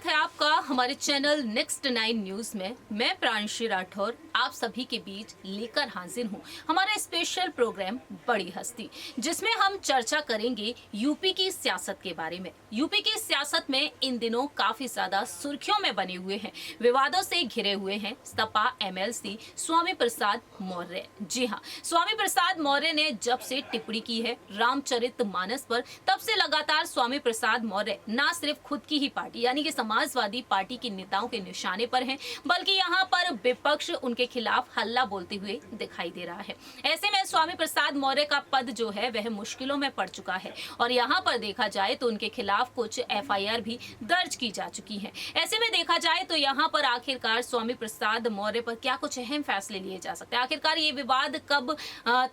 स्वागत है आपका हमारे चैनल नेक्स्ट 9 न्यूज में। मैं प्रांशी राठौर आप सभी के बीच लेकर हाजिर हूं हमारा स्पेशल प्रोग्राम बड़ी हस्ती, जिसमें हम चर्चा करेंगे यूपी की सियासत के बारे में। यूपी की सियासत में इन दिनों काफी ज्यादा सुर्खियों में बने हुए हैं, विवादों से घिरे हुए हैं सपा एमएलसी स्वामी प्रसाद मौर्य। जी हाँ, स्वामी प्रसाद मौर्य ने जब से टिप्पणी की है रामचरितमानस पर, तब से लगातार स्वामी प्रसाद मौर्य न सिर्फ खुद की ही पार्टी यानी कि समाजवादी पार्टी के नेताओं के निशाने पर हैं, बल्कि यहाँ पर विपक्ष उनके खिलाफ हल्ला बोलते हुए दिखाई दे रहा है। ऐसे में स्वामी प्रसाद मौर्य का पद जो है वह मुश्किलों में पड़ चुका है और यहाँ पर देखा जाए तो उनके खिलाफ कुछ एफआईआर भी दर्ज की जा चुकी है। ऐसे में देखा जाए तो यहाँ पर आखिरकार स्वामी प्रसाद मौर्य पर क्या कुछ अहम फैसले लिए जा सकते हैं, आखिरकार ये विवाद कब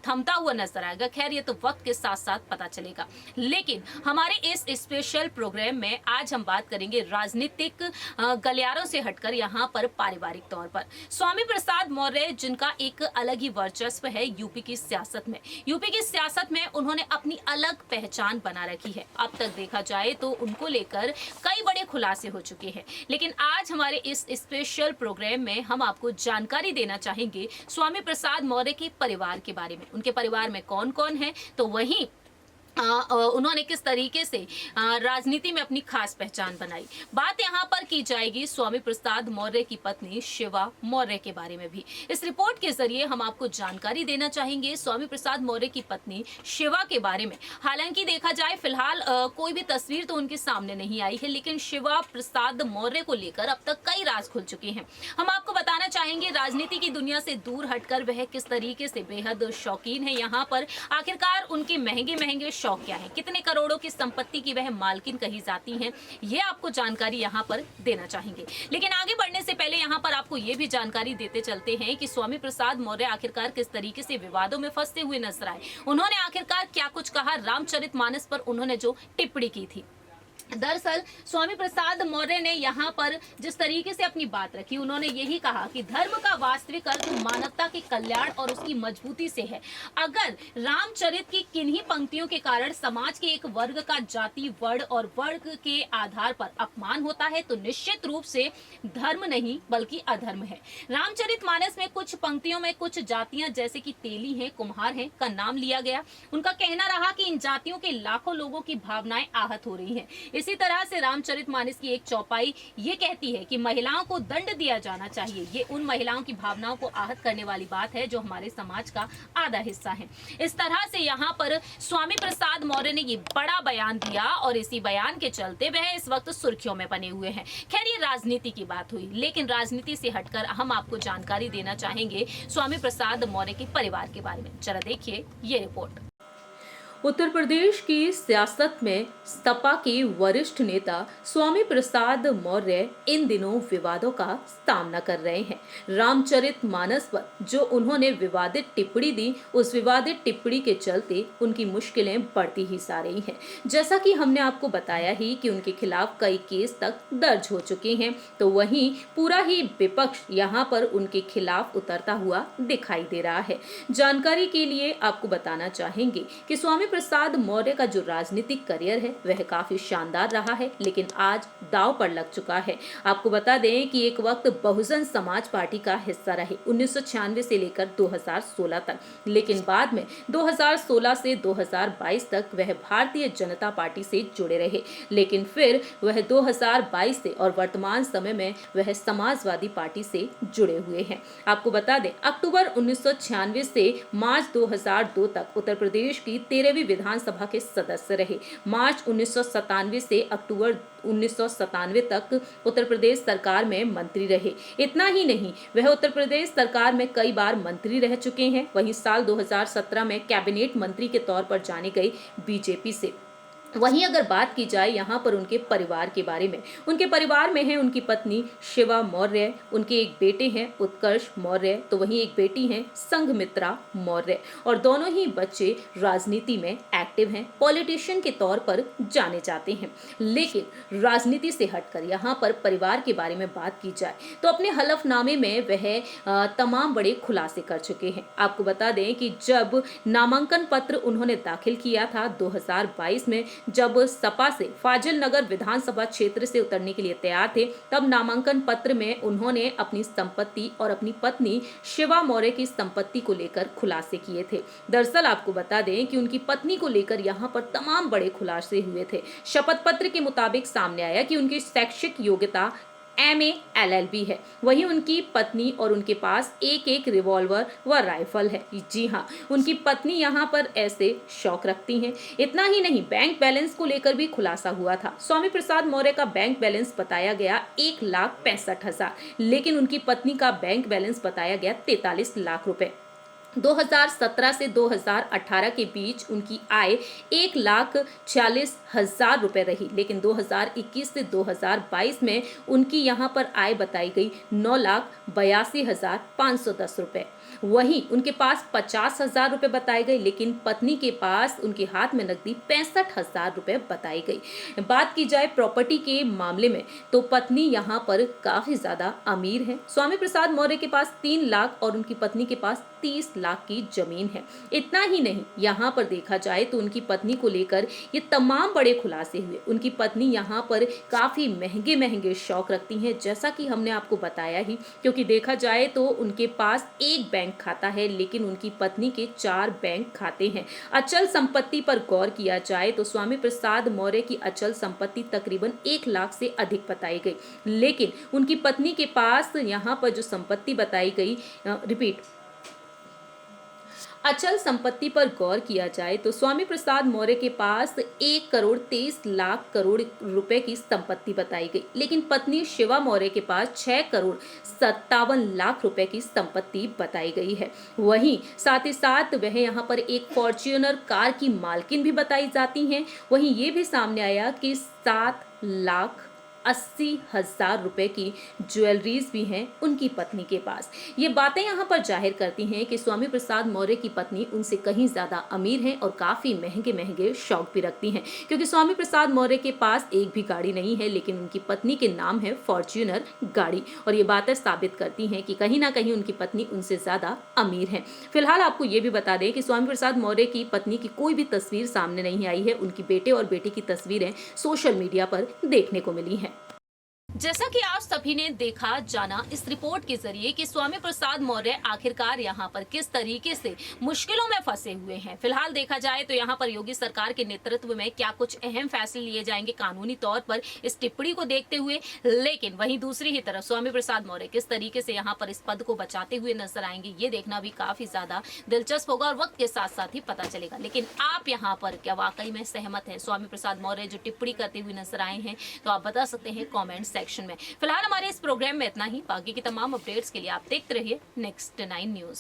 थमता हुआ नजर आएगा, खैर ये तो वक्त के साथ साथ पता चलेगा। लेकिन हमारे इस स्पेशल प्रोग्राम में आज हम बात करेंगे राजनीतिक गलियारों से हटकर यहाँ पर पारिवारिक तौर पर स्वामी प्रसाद मौर्य, जिनका एक अलग ही वर्चस्व है यूपी की सियासत में। यूपी की सियासत में उन्होंने अपनी अलग पहचान बना रखी है। अब तक देखा जाए तो उनको लेकर कई बड़े खुलासे हो चुके हैं, लेकिन आज हमारे इस स्पेशल प्रोग्राम में हम आपको जानकारी देना चाहेंगे स्वामी प्रसाद मौर्य के परिवार के बारे में। उनके परिवार में कौन कौन है, तो वहीं उन्होंने किस तरीके से राजनीति में अपनी खास पहचान बनाई। बात यहाँ पर की जाएगी स्वामी प्रसाद मौर्य की पत्नी शिवा मौर्य के बारे में भी। इस रिपोर्ट के जरिए हम आपको जानकारी देना चाहेंगे स्वामी प्रसाद मौर्य की पत्नी शिवा के बारे में। हालांकि देखा जाए फिलहाल कोई भी तस्वीर तो उनके सामने नहीं आई है, लेकिन शिवा प्रसाद मौर्य को लेकर अब तक कई राज खुल चुके हैं। हम आपको बताना चाहेंगे राजनीति की दुनिया से दूर हटकर वह किस तरीके से बेहद शौकीन है। यहाँ पर आखिरकार उनके महंगे महंगे शौक क्या है, कितने करोड़ों की संपत्ति की वह मालकिन कही जाती हैं, ये आपको जानकारी यहाँ पर देना चाहेंगे। लेकिन आगे बढ़ने से पहले यहाँ पर आपको ये भी जानकारी देते चलते हैं कि स्वामी प्रसाद मौर्य आखिरकार किस तरीके से विवादों में फंसते हुए नजर आए। उन्होंने आखिरकार क्या कुछ कहा रामचरितमानस पर उन्होंने जो टिप्पणी की थी। दरअसल स्वामी प्रसाद मौर्य ने यहाँ पर जिस तरीके से अपनी बात रखी, उन्होंने यही कहा कि धर्म का वास्तविक अर्थ मानवता के कल्याण और उसकी मजबूती से है। अगर रामचरित की किन्हीं पंक्तियों के कारण समाज के एक वर्ग का जाति वर्ण और वर्ग के आधार पर अपमान होता है, तो निश्चित रूप से धर्म नहीं बल्कि अधर्म है। रामचरितमानस में कुछ पंक्तियों में कुछ जातियां जैसे कि तेली हैं, कुम्हार हैं का नाम लिया गया। उनका कहना रहा कि इन जातियों के लाखों लोगों की भावनाएं आहत हो रही हैं। इसी तरह से रामचरितमानस की एक चौपाई ये कहती है कि महिलाओं को दंड दिया जाना चाहिए। ये उन महिलाओं की भावनाओं को आहत करने वाली बात है जो हमारे समाज का आधा हिस्सा है। इस तरह से यहाँ पर स्वामी प्रसाद मौर्य ने ये बड़ा बयान दिया और इसी बयान के चलते वह इस वक्त सुर्खियों में बने हुए हैं। खैर ये राजनीति की बात हुई, लेकिन राजनीति से हटकर हम आपको जानकारी देना चाहेंगे स्वामी प्रसाद मौर्य के परिवार के बारे में। जरा देखिए ये रिपोर्ट। उत्तर प्रदेश की सियासत में सपा के वरिष्ठ नेता स्वामी प्रसाद मौर्य इन दिनों विवादों का सामना कर रहे हैं। रामचरितमानस पर जो उन्होंने विवादित टिप्पणी दी, उस विवादित टिप्पणी के चलते उनकी मुश्किलें बढ़ती ही जा रही हैं। जैसा कि हमने आपको बताया ही कि उनके खिलाफ कई केस तक दर्ज हो चुके हैं, तो वहीं पूरा ही विपक्ष यहाँ पर उनके खिलाफ उतरता हुआ दिखाई दे रहा है। जानकारी के लिए आपको बताना चाहेंगे कि स्वामी प्रसाद मौर्य का जो राजनीतिक करियर है वह काफी शानदार रहा है, लेकिन आज दांव पर लग चुका है। आपको बता दें कि एक वक्त बहुजन समाज पार्टी का हिस्सा रहे 1996 से लेकर 2016 तक, लेकिन बाद में 2016 से 2022 तक वह भारतीय जनता पार्टी से जुड़े रहे, लेकिन फिर वह 2022 से और वर्तमान समय में वह समाजवादी पार्टी से जुड़े हुए हैं। आपको बता दें अक्टूबर 1996 से मार्च 2002 तक उत्तर प्रदेश की 13वीं विधानसभा के सदस्य रहे। मार्च 1997 से अक्टूबर 1997 तक उत्तर प्रदेश सरकार में मंत्री रहे। इतना ही नहीं, वह उत्तर प्रदेश सरकार में कई बार मंत्री रह चुके हैं। वहीं साल 2017 में कैबिनेट मंत्री के तौर पर जाने गई बीजेपी से। वहीं अगर बात की जाए यहाँ पर उनके परिवार के बारे में, उनके परिवार में है उनकी पत्नी शिवा मौर्य, उनके एक बेटे हैं उत्कर्ष मौर्य, तो वहीं एक बेटी है संघमित्रा मौर्य, और दोनों ही बच्चे राजनीति में एक्टिव हैं, पॉलिटिशियन के तौर पर जाने जाते हैं। लेकिन राजनीति से हटकर यहाँ पर परिवार के बारे में बात की जाए तो अपने हलफनामे में वह तमाम बड़े खुलासे कर चुके हैं। आपको बता दें कि जब नामांकन पत्र उन्होंने दाखिल किया था 2022 में, जब सपा से फाजिल नगर विधानसभा क्षेत्र से उतरने के लिए तैयार थे, तब नामांकन पत्र में उन्होंने अपनी संपत्ति और अपनी पत्नी शिवा मौर्य की संपत्ति को लेकर खुलासे किए थे। दरअसल आपको बता दें कि उनकी पत्नी को लेकर यहां पर तमाम बड़े खुलासे हुए थे। शपथ पत्र के मुताबिक सामने आया कि उनकी शैक्षिक योग्यता MA LLB है। वहीं उनकी पत्नी और उनके पास एक रिवॉल्वर व राइफल है। जी हाँ, उनकी पत्नी यहाँ पर ऐसे शौक रखती हैं। इतना ही नहीं, बैंक बैलेंस को लेकर भी खुलासा हुआ था। स्वामी प्रसाद मौर्य का बैंक बैलेंस बताया गया 1,65,000, लेकिन उनकी पत्नी का बैंक बैलेंस बताया गया 43 लाख रुपए। 2017 से 2018 के बीच उनकी आय 1,46,000 रुपए रही, लेकिन 2021 से 2022 में उनकी यहाँ पर आय बताई गई 9,82,510 रुपए। वहीं उनके पास 50,000 रुपए बताए गए, लेकिन पत्नी के पास उनके हाथ में नकदी 65,000 रुपए बताई गई। बात की जाए प्रॉपर्टी के मामले में तो पत्नी यहाँ पर काफी ज्यादा अमीर है। स्वामी प्रसाद मौर्य के पास 3 लाख और उनकी पत्नी के पास 30 लाख की जमीन है। इतना ही नहीं, यहाँ पर देखा जाए तो उनकी पत्नी को लेकर ये तमाम बड़े खुलासे हुए। उनकी पत्नी यहाँ पर काफी महंगे महंगे शौक रखती हैं, जैसा कि हमने आपको बताया ही, क्योंकि देखा जाए तो उनके पास एक बैंक खाता है, लेकिन उनकी पत्नी के 4 बैंक खाते हैं। अचल संपत्ति पर गौर किया जाए तो स्वामी प्रसाद मौर्य की अचल संपत्ति तकरीबन 1 लाख से अधिक बताई गई, लेकिन उनकी पत्नी के पास यहाँ पर जो संपत्ति बताई गई, अचल संपत्ति पर गौर किया जाए तो स्वामी प्रसाद मौर्य के पास 1,23,00,00,000 रुपए की संपत्ति बताई गई, लेकिन पत्नी शिवा मौर्य के पास 6,57,00,000 रुपए की संपत्ति बताई गई है। वहीं साथ ही साथ वह यहाँ पर एक फॉर्च्यूनर कार की मालकिन भी बताई जाती हैं। वहीं ये भी सामने आया कि 7,80,000 रुपए की ज्वेलरीज भी हैं उनकी पत्नी के पास। ये बातें यहाँ पर जाहिर करती हैं कि स्वामी प्रसाद मौर्य की पत्नी उनसे कहीं ज्यादा अमीर हैं और काफी महंगे महंगे शौक भी रखती हैं, क्योंकि स्वामी प्रसाद मौर्य के पास एक भी गाड़ी नहीं है, लेकिन उनकी पत्नी के नाम है फॉर्च्यूनर गाड़ी। और ये बातें साबित करती हैं कि कहीं ना कहीं उनकी पत्नी उनसे ज्यादा अमीर है। फिलहाल आपको ये भी बता दें कि स्वामी प्रसाद मौर्य की पत्नी की कोई भी तस्वीर सामने नहीं आई है। उनकी बेटे और बेटी की तस्वीरें सोशल मीडिया पर देखने को मिली हैं। जैसा कि आप सभी ने देखा जाना इस रिपोर्ट के जरिए कि स्वामी प्रसाद मौर्य आखिरकार यहाँ पर किस तरीके से मुश्किलों में फंसे हुए हैं। फिलहाल देखा जाए तो यहाँ पर योगी सरकार के नेतृत्व में क्या कुछ अहम फैसले लिए जाएंगे कानूनी तौर पर इस टिप्पणी को देखते हुए, लेकिन वहीं दूसरी ही तरफ स्वामी प्रसाद मौर्य किस तरीके से यहाँ पर इस पद को बचाते हुए नजर आएंगे, ये देखना भी काफी ज्यादा दिलचस्प होगा और वक्त के साथ साथ ही पता चलेगा। लेकिन आप यहाँ पर क्या वाकई में सहमत हैं स्वामी प्रसाद मौर्य जो टिप्पणी करते हुए नजर आए हैं, तो आप बता सकते हैं कॉमेंट सेक्शन में। फिलहाल हमारे इस प्रोग्राम में इतना ही। बाकी की तमाम अपडेट्स के लिए आप देखते रहिए नेक्स्ट 9 न्यूज।